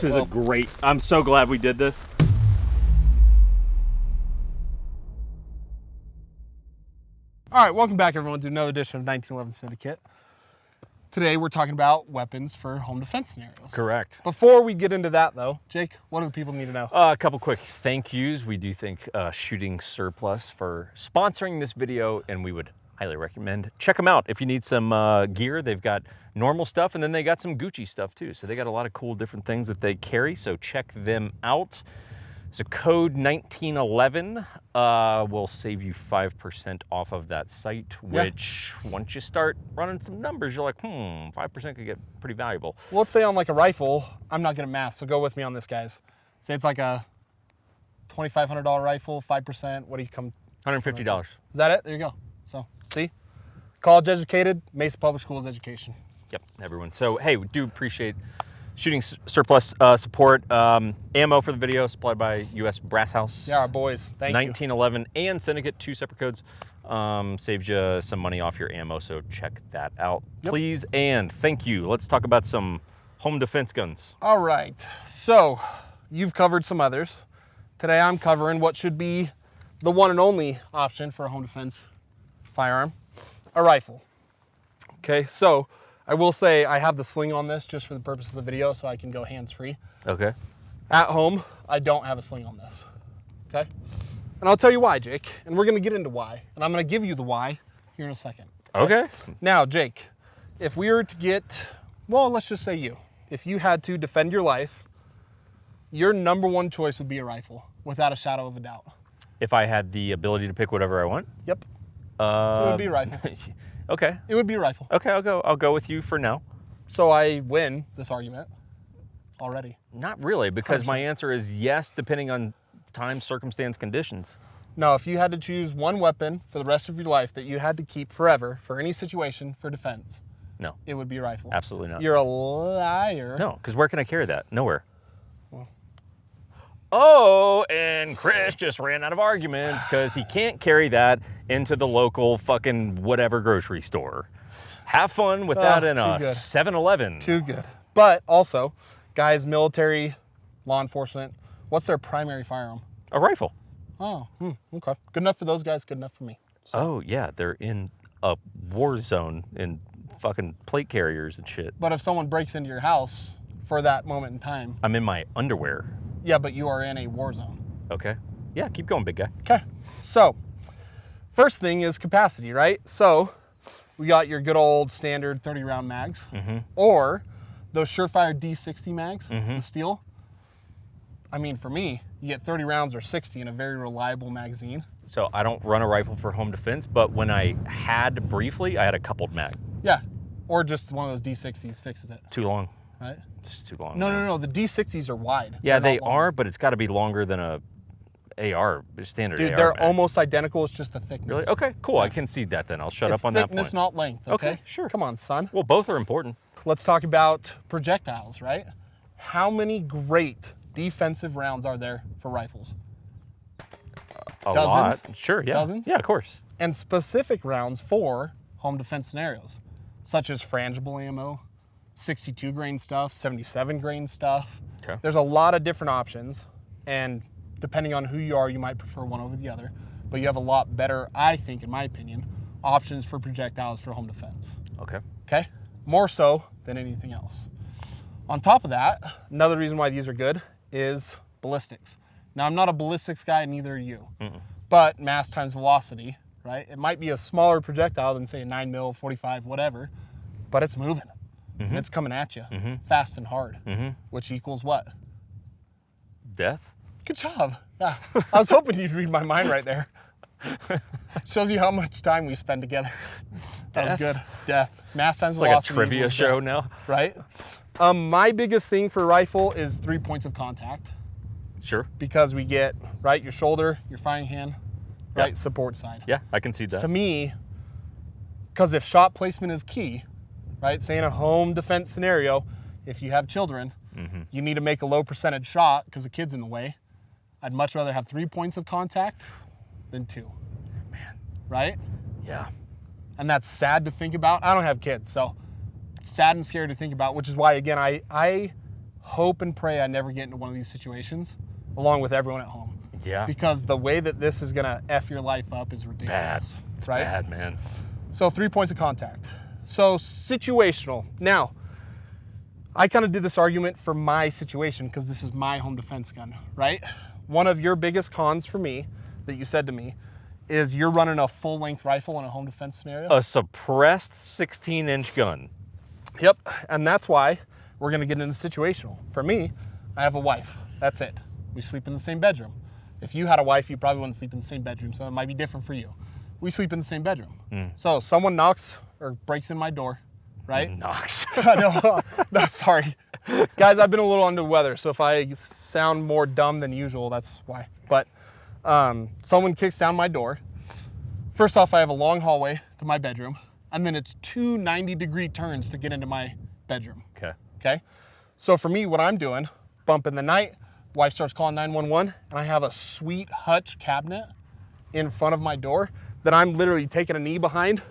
This is a great, I'm so glad we did this. All right, welcome back everyone to another edition of 1911 Syndicate. Today we're talking about weapons for home defense scenarios. Correct. Before we get into that though, Jake, what do the people need to know? A couple quick thank yous. We do thank Shooting Surplus for sponsoring this video, and we would highly recommend check them out if you need some gear. They've got normal stuff, and then they got some Gucci stuff too. So they got a lot of cool different things that they carry, so check them out. So code 1911 will save you 5% off of that site, which once you start running some numbers, you're like, 5% could get pretty valuable. Well, let's say on like a rifle, I'm not good at math, so go with me on this, guys. Say it's like a $2,500 rifle, 5%, what do you come? $150. Is that it? There you go. So, see? College educated, Mesa Public Schools education. Yep, everyone. So, hey, we do appreciate Shooting Surplus support. Ammo for the video supplied by U.S. Brass House. Yeah, our boys. Thank you. 1911 and Syndicate, 2 separate codes. Saves you some money off your ammo, so check that out, please. And thank you. Let's talk about some home defense guns. All right. So, you've covered some others. Today I'm covering what should be the one and only option for a home defense firearm, a rifle. Okay, so I will say I have the sling on this just for the purpose of the video so I can go hands-free. Okay. At home, I don't have a sling on this, okay? And I'll tell you why, Jake, and we're gonna get into why, and I'm gonna give you the why here in a second. Okay. Now, Jake, if we were to get, well, let's just say if you had to defend your life, your number one choice would be a rifle, without a shadow of a doubt. If I had the ability to pick whatever I want? Yep. It would be a rifle. Okay. It would be a rifle. Okay, I'll go with you for now. So I win this argument already. Not really, because 100%. my answer is yes, depending on time, circumstance, conditions. No, if you had to choose one weapon for the rest of your life that you had to keep forever for any situation for defense, no, it would be a rifle. Absolutely not. You're a liar. No, because where can I carry that? Nowhere. Well. Oh, and Chris just ran out of arguments because he can't carry that into the local fucking whatever grocery store. Have fun with that in a 7-Eleven. Too good. But also, guys, military, law enforcement, what's their primary firearm? A rifle. Oh, okay. Good enough for those guys, good enough for me. So. Oh, yeah, they're in a war zone in fucking plate carriers and shit. But if someone breaks into your house for that moment in time. I'm in my underwear. Yeah, but you are in a war zone. Okay. Yeah, keep going, big guy. Okay. So, first thing is capacity, right? So, we got your good old standard 30-round mags, or those Surefire D60 mags, the steel. I mean, for me, you get 30 rounds or 60 in a very reliable magazine. So I don't run a rifle for home defense, but when I had briefly, I had a coupled mag. Yeah, or just one of those D60s fixes it. Too long. Right? It's too long. No. The D60s are wide. Yeah, they are, but it's got to be longer than a AR, standard Dude, AR they're mag. almost identical. It's just the thickness. Really? Okay, cool. I concede that then. I'll shut up on that point. Thickness, not length, okay? Sure. Come on, son. Well, both are important. Let's talk about projectiles, right? How many great defensive rounds are there for rifles? A Dozens? lot. Sure, yeah. Dozens? Yeah, of course. And specific rounds for home defense scenarios, such as frangible ammo, 62 grain stuff, 77 grain stuff. Okay. There's a lot of different options, and depending on who you are, you might prefer one over the other, but you have a lot better, I think, in my opinion, options for projectiles for home defense. Okay. Okay? More so than anything else. On top of that, another reason why these are good is ballistics. Now, I'm not a ballistics guy, neither are you, but mass times velocity, right? It might be a smaller projectile than, say, a 9mm, 45, whatever, but it's moving. And it's coming at you fast and hard, which equals what? Death? Good job. Yeah. I was hoping you'd read my mind right there. Shows you how much time we spend together. That was good. Death. Mass times velocity. Like a trivia show now. Right? My biggest thing for rifle is 3 points of contact. Sure. Because we get, right, your shoulder, your firing hand, right, support side. Yeah, I can see that. To me, because if shot placement is key, right, say in a home defense scenario, if you have children, you need to make a low percentage shot because the kid's in the way. I'd much rather have 3 points of contact than 2. Man. Right? Yeah. And that's sad to think about. I don't have kids, so it's sad and scary to think about, which is why, again, I hope and pray I never get into one of these situations, along with everyone at home. Yeah. Because the way that this is gonna F your life up is ridiculous. Bad. It's right? bad, man. So 3 points of contact. So situational. Now, I kind of did this argument for my situation because this is my home defense gun, right? One of your biggest cons for me that you said to me is you're running a full-length rifle in a home defense scenario. A suppressed 16-inch gun. Yep, and that's why we're gonna get into situational. For me, I have a wife, that's it. We sleep in the same bedroom. If you had a wife, you probably wouldn't sleep in the same bedroom, so it might be different for you. We sleep in the same bedroom. So someone knocks or breaks in my door, right? Knocks. No, sorry. Guys, I've been a little under the weather, so if I sound more dumb than usual, that's why. But someone kicks down my door. First off, I have a long hallway to my bedroom, and then it's 2 90-degree turns to get into my bedroom. Okay? So for me, what I'm doing, bump in the night, wife starts calling 911, and I have a sweet hutch cabinet in front of my door that I'm literally taking a knee behind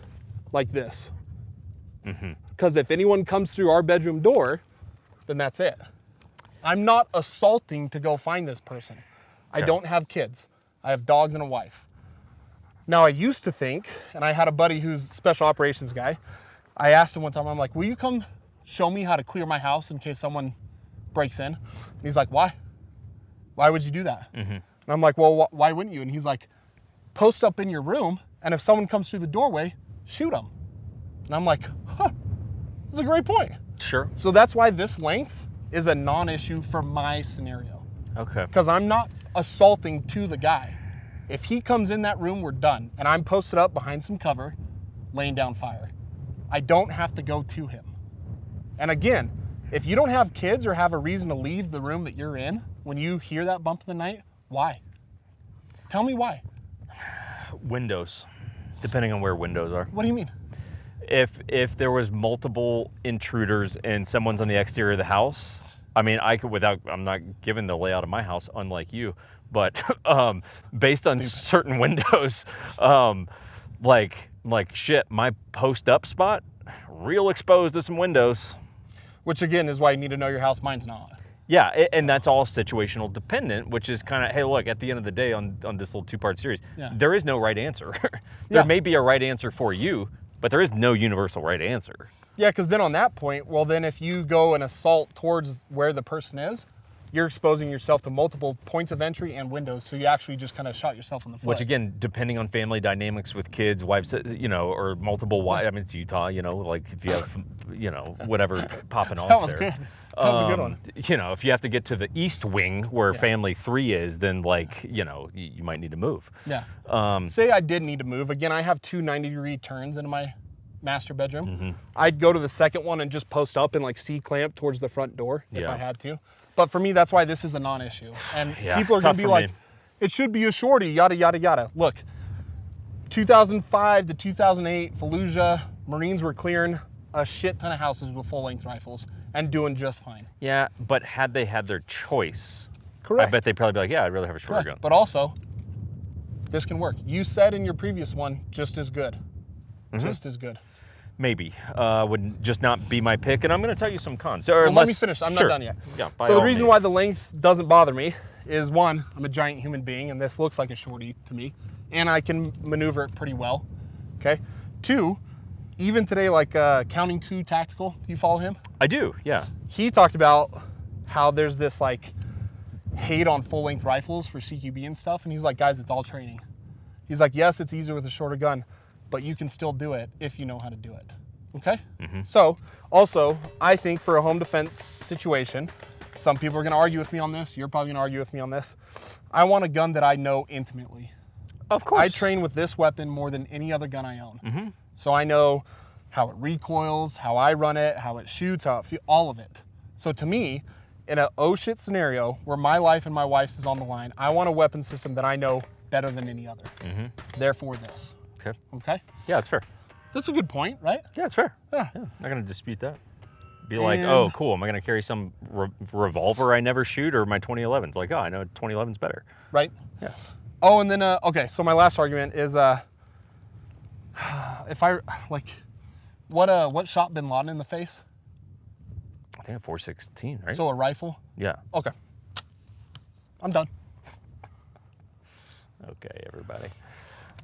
like this. Because if anyone comes through our bedroom door, then that's it. I'm not assaulting to go find this person. I don't have kids. I have dogs and a wife. Now, I used to think, and I had a buddy who's a special operations guy, I asked him one time, I'm like, will you come show me how to clear my house in case someone breaks in? And he's like, why? Why would you do that? And I'm like, well, why wouldn't you? And he's like, post up in your room, and if someone comes through the doorway, shoot them. And I'm like, huh, that's a great point. Sure. So that's why this length is a non-issue for my scenario. Okay. Because I'm not assaulting to the guy. If he comes in that room, we're done. And I'm posted up behind some cover, laying down fire. I don't have to go to him. And again, if you don't have kids or have a reason to leave the room that you're in, when you hear that bump in the night, why? Tell me why. Windows, depending on where windows are. What do you mean? If there was multiple intruders and someone's on the exterior of the house, I mean, I could I'm not giving the layout of my house, unlike you, but based on certain windows, like shit, my post up spot, real exposed to some windows. Which again is why you need to know your house. Mine's not. Yeah, and that's all situational dependent, which is kind of, hey, look, at the end of the day on this little 2-part series, there is no right answer. There may be a right answer for you, but there is no universal right answer. Yeah, because then on that point, well, then if you go and assault towards where the person is, you're exposing yourself to multiple points of entry and windows, so you actually just kind of shot yourself in the foot. Which again, depending on family dynamics with kids, wives, you know, or multiple wives, I mean, it's Utah, you know, like if you have, you know, whatever popping off That was there. good. That was a good one. You know, if you have to get to the east wing where family 3 is, then like, you know, you might need to move. Yeah. Say I did need to move. Again, I have 2 90-degree turns into my master bedroom. I'd go to the second one and just post up and like C-clamp towards the front door if I had to. But for me, that's why this is a non-issue. And people are going to be like, it should be a shorty, yada, yada, yada. Look, 2005 to 2008, Fallujah, Marines were clearing a shit ton of houses with full-length rifles and doing just fine. Yeah, but had they had their choice, Correct. I bet they'd probably be like, yeah, I'd rather have a shorter gun. But also, this can work. You said in your previous one, just as good. Just as good. Maybe. Would just not be my pick, and I'm going to tell you some cons. Well, let me finish. I'm not done yet. Yeah, so the reason why the length doesn't bother me is, one, I'm a giant human being, and this looks like a shorty to me, and I can maneuver it pretty well, okay? 2, even today, like Counting Coup Tactical, do you follow him? I do, yeah. He talked about how there's this like hate on full-length rifles for CQB and stuff, and he's like, guys, it's all training. He's like, yes, it's easier with a shorter gun, but you can still do it if you know how to do it, okay? So, also, I think for a home defense situation, some people are gonna argue with me on this, you're probably gonna argue with me on this, I want a gun that I know intimately. Of course. I train with this weapon more than any other gun I own. So I know how it recoils, how I run it, how it shoots, how it feels, all of it. So to me, in a oh shit scenario where my life and my wife's is on the line, I want a weapon system that I know better than any other. Therefore this. Okay. Okay? Yeah, it's fair. That's a good point, right? Yeah, it's fair. Yeah. Not going to dispute that. Be like, oh, cool, am I going to carry some revolver I never shoot, or my 2011's? Like, oh, I know 2011's better. Right? Yeah. Oh, and then, okay, so my last argument is, if I, like, what shot Bin Laden in the face? I think a 416, right? So a rifle? Yeah. Okay. I'm done. Okay, everybody.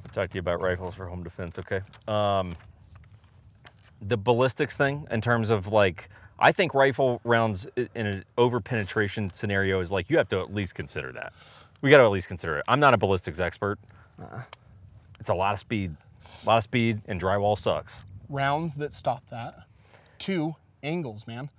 I'll talk to you about rifles for home defense, okay? The ballistics thing, in terms of like, I think rifle rounds in an over penetration scenario is like, you have to at least consider that. We got to at least consider it. I'm not a ballistics expert. It's a lot of speed. A lot of speed, and drywall sucks. Rounds that stop that. 2, angles, man.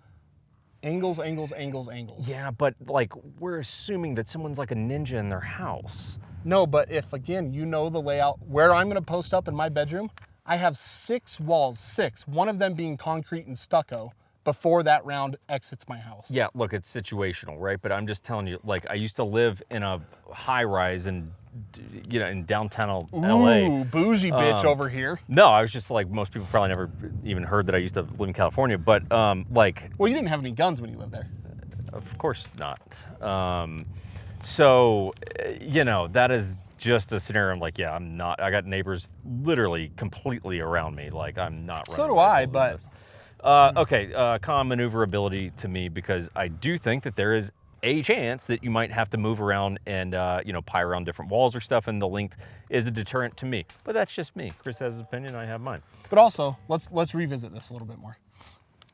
Angles, angles, angles, angles. Yeah, but like, we're assuming that someone's like a ninja in their house. No, but if, again, you know the layout, where I'm going to post up in my bedroom, I have 6 walls, 6, one of them being concrete and stucco, before that round exits my house. Yeah, look, it's situational, right? But I'm just telling you, like, I used to live in a high rise in, you know, in downtown LA. Ooh, bougie bitch over here. No, I was just like, most people probably never even heard that I used to live in California, but like. Well, you didn't have any guns when you lived there. Of course not. So, you know, that is just a scenario. I'm like, yeah, I'm not. I got neighbors literally completely around me. Like, I'm not running. So do I, rifles in but. this. Okay, comm maneuverability to me, because I do think that there is a chance that you might have to move around and, you know, pie around different walls or stuff, and the length is a deterrent to me. But that's just me. Chris has his opinion, I have mine. But also, let's revisit this a little bit more.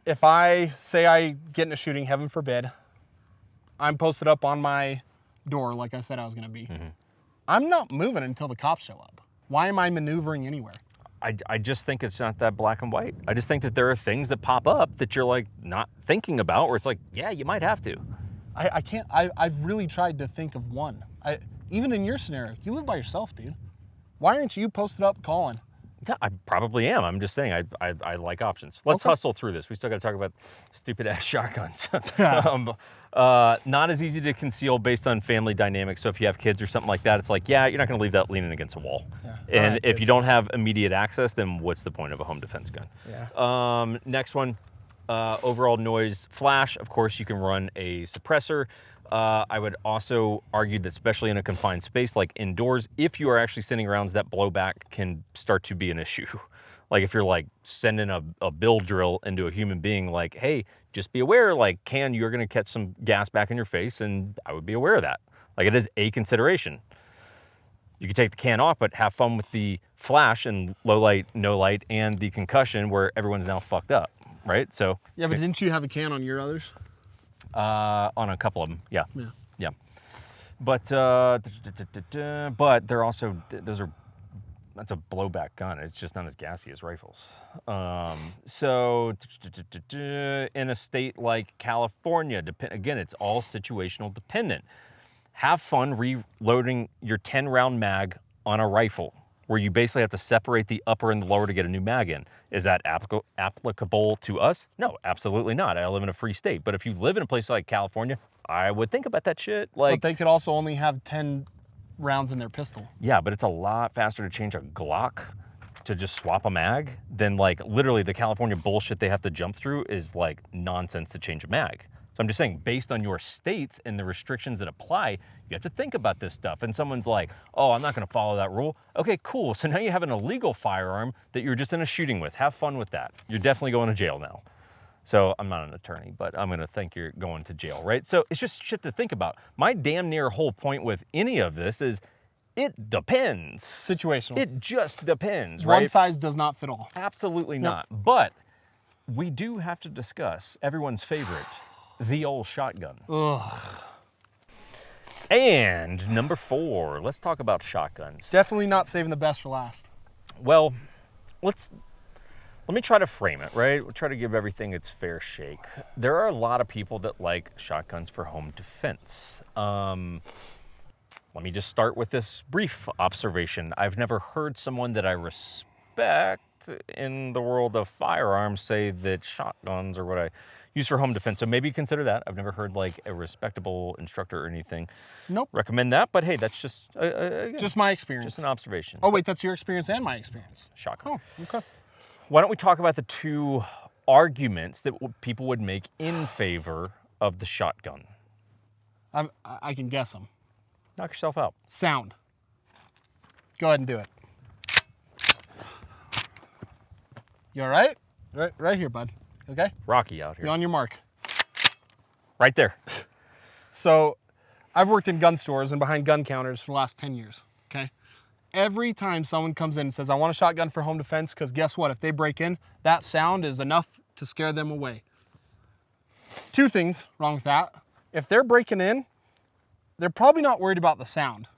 If I say I get in a shooting, heaven forbid, I'm posted up on my door like I said I was going to be. I'm not moving until the cops show up. Why am I maneuvering anywhere? I just think it's not that black and white. I just think that there are things that pop up that you're like not thinking about, where it's like, yeah, you might have to. I can't, I've really tried to think of one. Even in your scenario, you live by yourself, dude. Why aren't you posted up calling? Yeah, I probably am. I'm just saying I like options. Let's hustle through this. We still got to talk about stupid ass shotguns. Not as easy to conceal based on family dynamics. So if you have kids or something like that, it's like, yeah, you're not going to leave that leaning against a wall. Yeah. And right, if you don't have immediate access, then what's the point of a home defense gun? Yeah. Next one, overall noise flash. Of course, you can run a suppressor. I would also argue that, especially in a confined space like indoors, if you are actually sending rounds, that blowback can start to be an issue. Like if you're like sending a bill drill into a human being, like, hey, just be aware, like, you're going to catch some gas back in your face, and I would be aware of that. Like, it is a consideration. You can take the can off, but have fun with the flash and low light, no light, and the concussion where everyone's now fucked up, right? So yeah, but didn't you have a can on your others? On a couple of them, yeah. But they're also, that's a blowback gun. It's just not as gassy as rifles. So in a state like California, again, it's all situational dependent. Have fun reloading your 10-round mag on a rifle, where you basically have to separate the upper and the lower to get a new mag in. Is that applicable to us? No, absolutely not. I live in a free state. But if you live in a place like California, I would think about that shit. Like, but they could also only have 10 rounds in their pistol. Yeah, but it's a lot faster to change a Glock to just swap a mag than, like, literally the California bullshit they have to jump through is like nonsense to change a mag. So I'm just saying, based on your states and the restrictions that apply, you have to think about this stuff. And someone's like, oh, I'm not going to follow that rule. Okay, cool. So now you have an illegal firearm that you're just in a shooting with. Have fun with that. You're definitely going to jail now. So I'm not an attorney, but I'm going to think you're going to jail, right? So it's just shit to think about. My damn near whole point with any of this is it depends. Situational. It just depends, right? One size does not fit all. Absolutely not. But we do have to discuss everyone's favorite, the old shotgun. Ugh. And number 4, let's talk about shotguns. Definitely not saving the best for last. Well, let me try to frame it, right? We'll try to give everything its fair shake. There are a lot of people that like shotguns for home defense. Let me just start with this brief observation. I've never heard someone that I respect in the world of firearms say that shotguns are what I use for home defense. So maybe consider that. I've never heard like a respectable instructor or anything recommend that. But hey, that's just just my experience. Just an observation. Oh wait, that's your experience and my experience. Shotgun. Oh, okay. Why don't we talk about the 2 arguments that people would make in favor of the shotgun? I can guess them. Knock yourself out. Sound. Go ahead and do it. You all right? Right here, bud. Okay? Rocky out here. Be on your mark. right there. So I've worked in gun stores and behind gun counters for the last 10 years, okay? Every time someone comes in and says, I want a shotgun for home defense, because guess what? If they break in, that sound is enough to scare them away. Two things wrong with that. If they're breaking in, they're probably not worried about the sound,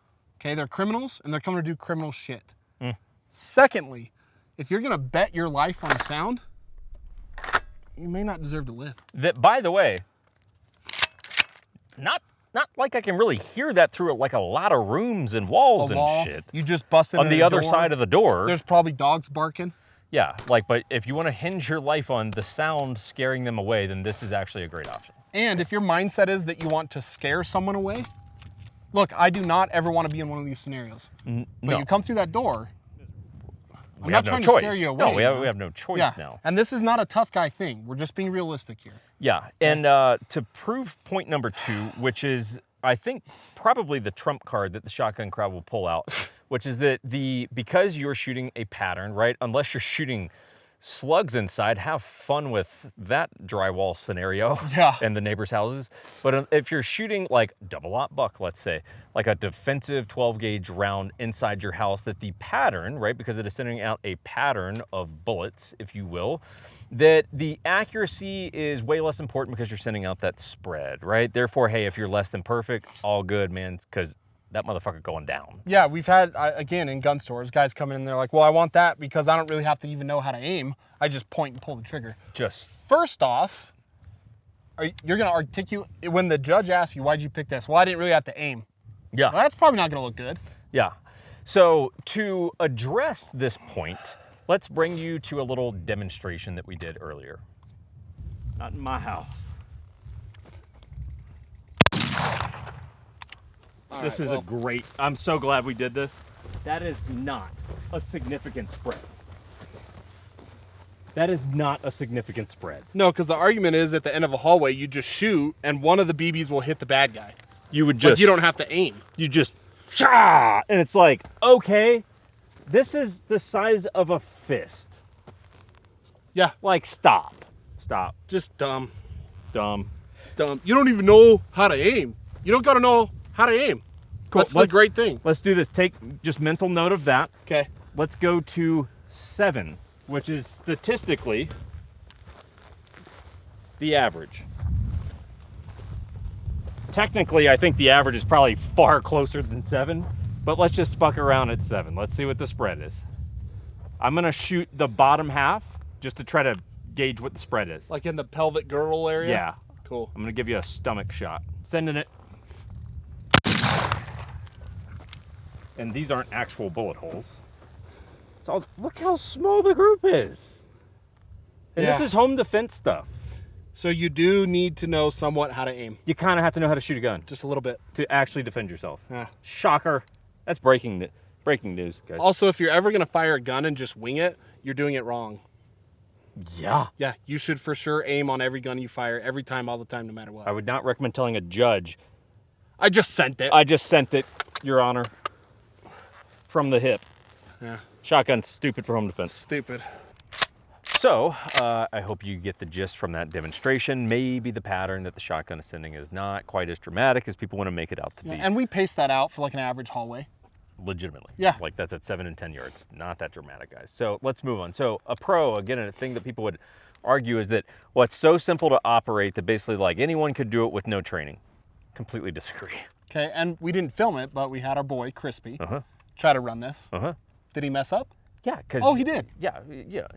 okay? They're criminals, and they're coming to do criminal shit. Secondly, if you're gonna bet your life on sound, you may not deserve to live. That, by the way, not like I can really hear that through like a lot of rooms and walls and shit. You just busted on the other side of the door. There's probably dogs barking. Yeah, like, but if you want to hinge your life on the sound scaring them away, then this is actually a great option. And if your mindset is that you want to scare someone away, look, I do not ever want to be in one of these scenarios. But no. you come through that door, I'm We not have trying no to scare you away. No, we have no choice now. And this is not a tough guy thing. We're just being realistic here. Yeah, and to prove point number 2, which is, I think, probably the trump card that the shotgun crowd will pull out, which is that because you're shooting a pattern, right? Unless you're shooting slugs inside, have fun with that drywall scenario and the neighbors' houses. But if you're shooting like double-aught buck, let's say, like a defensive 12-gauge round inside your house, that the pattern, right, because it is sending out a pattern of bullets, if you will, that the accuracy is way less important because you're sending out that spread, right? Therefore, hey, if you're less than perfect, all good, man, because that motherfucker going down. Yeah, we've had, again, in gun stores, guys come in and they're like, well, I want that because I don't really have to even know how to aim. I just point and pull the trigger. First off, you're going to articulate, when the judge asks you, why'd you pick this? Well, I didn't really have to aim. Yeah. Well, that's probably not going to look good. Yeah. So to address this point, let's bring you to a little demonstration that we did earlier. Not in my house. This is a great, I'm so glad we did this. That is not a significant spread. That is not a significant spread. No, because the argument is at the end of a hallway, you just shoot and one of the BBs will hit the bad guy. You would just, like, you don't have to aim. You just, shah! And it's like, okay, this is the size of a fist. Yeah. Like, stop. Stop. Just dumb. Dumb. Dumb. You don't even know how to aim. You don't got to know how to aim. Cool. That's a great thing. Let's do this. Take just mental note of that. Okay. Let's go to 7, which is statistically the average. Technically, I think the average is probably far closer than 7, but let's just fuck around at 7. Let's see what the spread is. I'm gonna shoot the bottom half just to try to gauge what the spread is. Like in the pelvic girdle area? Yeah. Cool. I'm gonna give you a stomach shot. Sending it. And these aren't actual bullet holes. So look how small the group is. And this is home defense stuff. So you do need to know somewhat how to aim. You kind of have to know how to shoot a gun. Just a little bit. To actually defend yourself. Yeah. Shocker. That's breaking news, guys. Also, if you're ever going to fire a gun and just wing it, you're doing it wrong. Yeah. Yeah, you should for sure aim on every gun you fire, every time, all the time, no matter what. I would not recommend telling a judge. I just sent it. I just sent it, Your Honor. From the hip. Yeah. Shotgun's stupid for home defense. Stupid. So, I hope you get the gist from that demonstration. Maybe the pattern that the shotgun is sending is not quite as dramatic as people want to make it out to be. And we pace that out for like an average hallway. Legitimately. Yeah. Like that's at 7 and 10 yards. Not that dramatic, guys. So let's move on. So a pro, again, a thing that people would argue is that, well, it's so simple to operate that basically like anyone could do it with no training. Completely disagree. Okay, and we didn't film it, but we had our boy, Crispy, try to run this. Did he mess up? Yeah, because... Oh, he did? Yeah,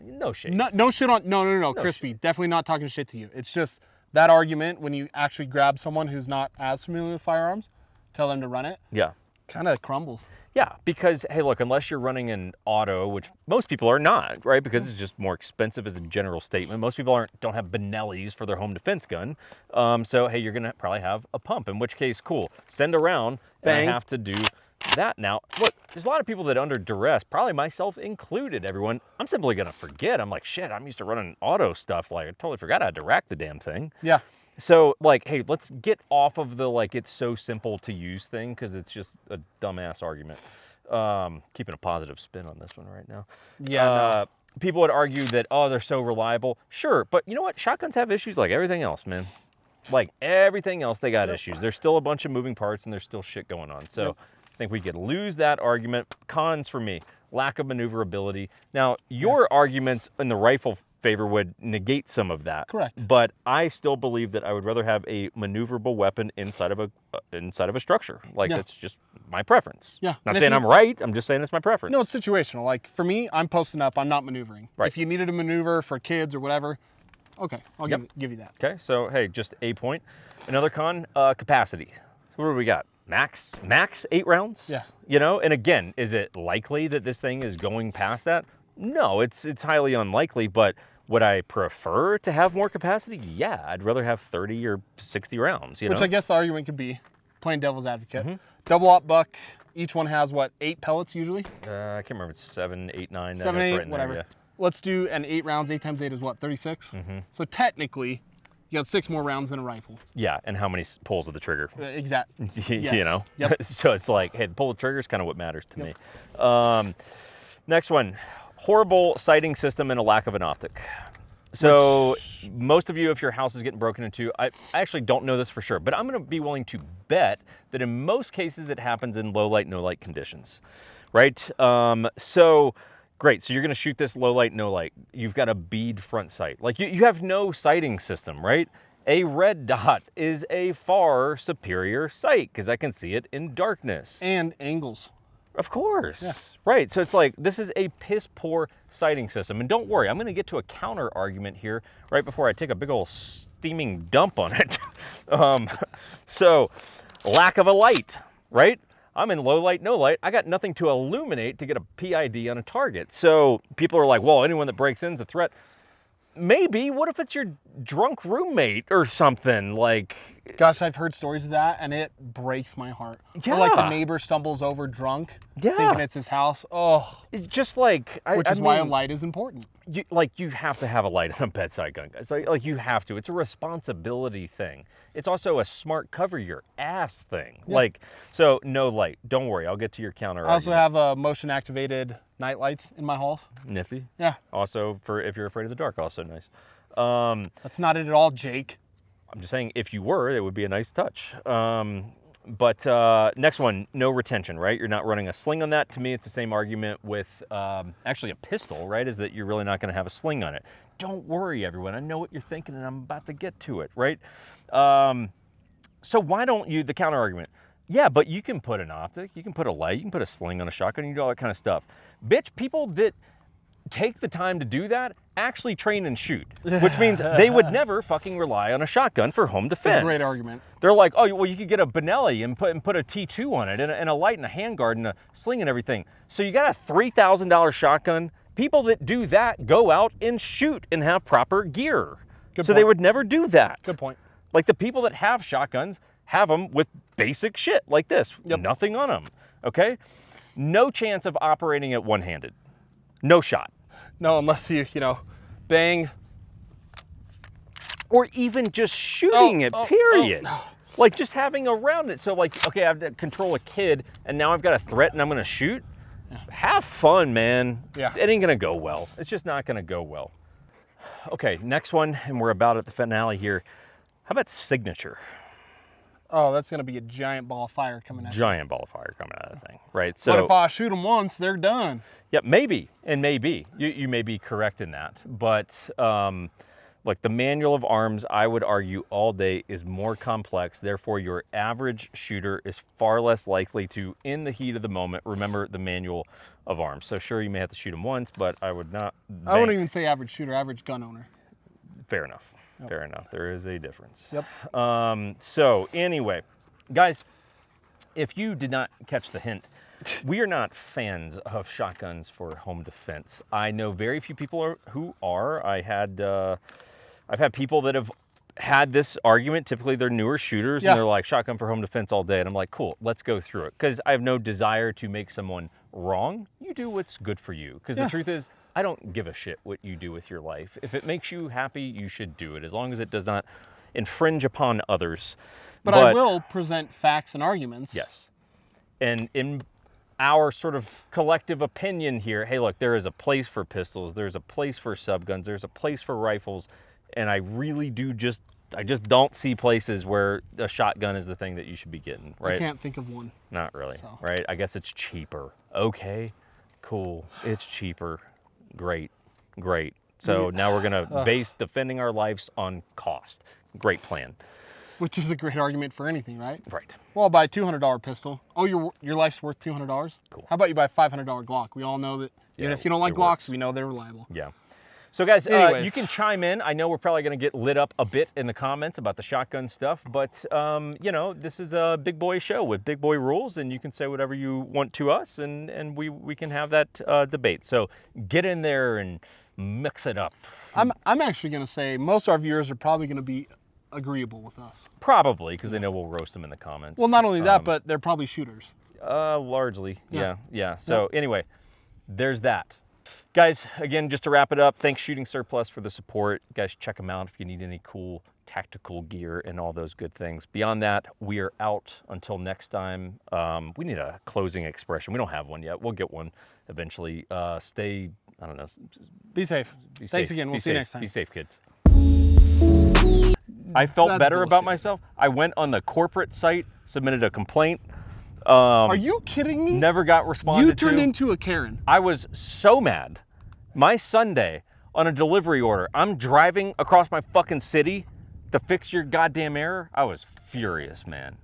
no shit. No shit on... No, Crispy, shit. Definitely not talking shit to you. It's just that argument when you actually grab someone who's not as familiar with firearms, tell them to run it. Yeah. Kind of crumbles. Yeah, because, hey, look, unless you're running an auto, which most people are not, right? Because it's just more expensive as a general statement. Most people don't have Benellis for their home defense gun. So, hey, you're going to probably have a pump, in which case, cool. Send around, and I have to do that. Now, look, there's a lot of people that under duress, probably myself included, everyone, I'm simply going to forget. I'm like, shit, I'm used to running auto stuff. Like, I totally forgot I had to rack the damn thing. Yeah. So, like, hey, let's get off of the, like, it's so simple to use thing, because it's just a dumbass argument. Keeping a positive spin on this one right now. Yeah, people would argue that, oh, they're so reliable. Sure, but you know what? Shotguns have issues like everything else, man. Like everything else, they got issues. There's still a bunch of moving parts and there's still shit going on. So I think we could lose that argument. Cons for me, lack of maneuverability. Now, your arguments in the rifle favor would negate some of that. Correct. But I still believe that I would rather have a maneuverable weapon inside of a structure. Like that's just my preference. Yeah. Not saying I'm right. I'm just saying it's my preference. No, it's situational. Like for me, I'm posting up. I'm not maneuvering. Right. If you needed a maneuver for kids or whatever, okay, I'll give you that. Okay. So hey, just a point. Another con, capacity. So what do we got? Max 8 rounds? Yeah. You know, and again, is it likely that this thing is going past that? No, it's highly unlikely, but would I prefer to have more capacity? Yeah, I'd rather have 30 or 60 rounds, you know? Which I guess the argument could be, playing devil's advocate. Double op buck, each one has what, 8 pellets usually? I can't remember if it's 7, 8, 9. 7, it's 8, right in whatever. There, yeah. Let's do an 8 rounds, 8 times 8 is what, 36? So technically, you got 6 more rounds than a rifle. Yeah, and how many pulls of the trigger? Exactly. You know? Yep. So it's like, hey, the pull of the trigger is kind of what matters to me. Next one, horrible sighting system and a lack of an optic. So most of you, if your house is getting broken into, I actually don't know this for sure, but I'm going to be willing to bet that in most cases it happens in low light, no light conditions, right? So great. So you're going to shoot this low light, no light. You've got a bead front sight. Like you have no sighting system, right? A red dot is a far superior sight because I can see it in darkness. And angles. Of course. Yeah. Right. So it's like, this is a piss poor sighting system. And don't worry, I'm going to get to a counter argument here right before I take a big old steaming dump on it. So lack of a light, right? I'm in low light, no light. I got nothing to illuminate to get a PID on a target. So people are like, well, anyone that breaks in is a threat. Maybe. What if it's your drunk roommate or something? Like, gosh, I've heard stories of that, and it breaks my heart. Yeah. Or like the neighbor stumbles over drunk, thinking it's his house. Oh, it's just like, which is why a light is important. You have to have a light on a bedside gun, guys. Like you have to. It's a responsibility thing. It's also a smart cover your ass thing. Yeah. Like, so no light. Don't worry. I'll get to your counter. I also have motion activated night lights in my halls. Nifty. Yeah. Also, for if you're afraid of the dark, also nice. That's not it at all, Jake. I'm just saying, if you were, it would be a nice touch. But next one, no retention, right? You're not running a sling on that. To me, it's the same argument with actually a pistol, right? Is that you're really not going to have a sling on it. Don't worry, everyone. I know what you're thinking, and I'm about to get to it, right? So why don't you, the counter argument, yeah, but you can put an optic, you can put a light, you can put a sling on a shotgun, you can do all that kind of stuff. Bitch, people that take the time to do that actually train and shoot, which means they would never fucking rely on a shotgun for home defense. That's a great argument. They're like, oh, well, you could get a Benelli and put a T2 on it and a light and a handguard and a sling and everything. So you got a $3,000 shotgun. People that do that go out and shoot and have proper gear. Good so point. They would never do that. Good point. Like the people that have shotguns have them with basic shit like this. Yep. Nothing on them, okay? No chance of operating it one-handed. No shot. No, unless you bang. Or even just shooting it, period. No. Like just having around it. So like, okay, I have to control a kid and now I've got a threat and I'm gonna shoot. Yeah. Have fun, man. Yeah. It ain't gonna go well. It's just not gonna go well. Okay, next one, and we're about at the finale here. How about signature? Oh, that's gonna be a giant ball of fire coming out. Giant ball of fire coming out of the thing, right? So, but if I shoot them once, they're done. Yeah, maybe, and maybe. You may be correct in that. But like the manual of arms, I would argue all day is more complex. Therefore, your average shooter is far less likely to, in the heat of the moment, remember the manual of arms. So sure, you may have to shoot them once, but I would not. I wouldn't even say average shooter, average gun owner. Fair enough. Yep. Fair enough. There is a difference. Yep. So anyway, guys, if you did not catch the hint, we are not fans of shotguns for home defense. I know very few people who are. I've had people that have had this argument. Typically, they're newer shooters, and they're like, shotgun for home defense all day. And I'm like, cool, let's go through it. Because I have no desire to make someone wrong. You do what's good for you. Because the truth is, I don't give a shit what you do with your life. If it makes you happy, you should do it, as long as it does not infringe upon others. But I will present facts and arguments. Yes. And in our sort of collective opinion here, hey, look, there is a place for pistols, there's a place for subguns, there's a place for rifles, and I really do just I just don't see places where a shotgun is the thing that you should be getting, right? I can't think of one. Not really, So. right? I guess it's cheaper. Okay, cool. It's cheaper. Great, great. So now we're gonna base defending our lives on cost. Great plan. Which is a great argument for anything, right? Right. Well, I'll buy a $200 pistol. Oh, your life's worth $200? Cool. How about you buy a $500 Glock? We all know that, even if you don't like Glocks, we know they're reliable. Yeah. So guys, Anyways. you can chime in. I know we're probably going to get lit up a bit in the comments about the shotgun stuff, but you know, this is a big boy show with big boy rules, and you can say whatever you want to us, and we can have that debate. So get in there and mix it up. I'm actually going to say most of our viewers are probably going to be agreeable with us. Probably, because they know we'll roast them in the comments. Well, not only that, but they're probably shooters. Largely, yeah. So anyway, there's that. Guys, again, just to wrap it up, thanks Shooting Surplus for the support. Guys, check them out if you need any cool tactical gear and all those good things. Beyond that, we are out until next time. We need a closing expression. We don't have one yet. We'll get one eventually. Stay, I don't know. Be safe. Thanks again. We'll see you next time. Be safe, kids. I felt better about myself. I went on the corporate site, submitted a complaint. Are you kidding me? Never got responded to. You turned into a Karen. I was so mad. My Sunday on a delivery order, I'm driving across my fucking city to fix your goddamn error. I was furious, man.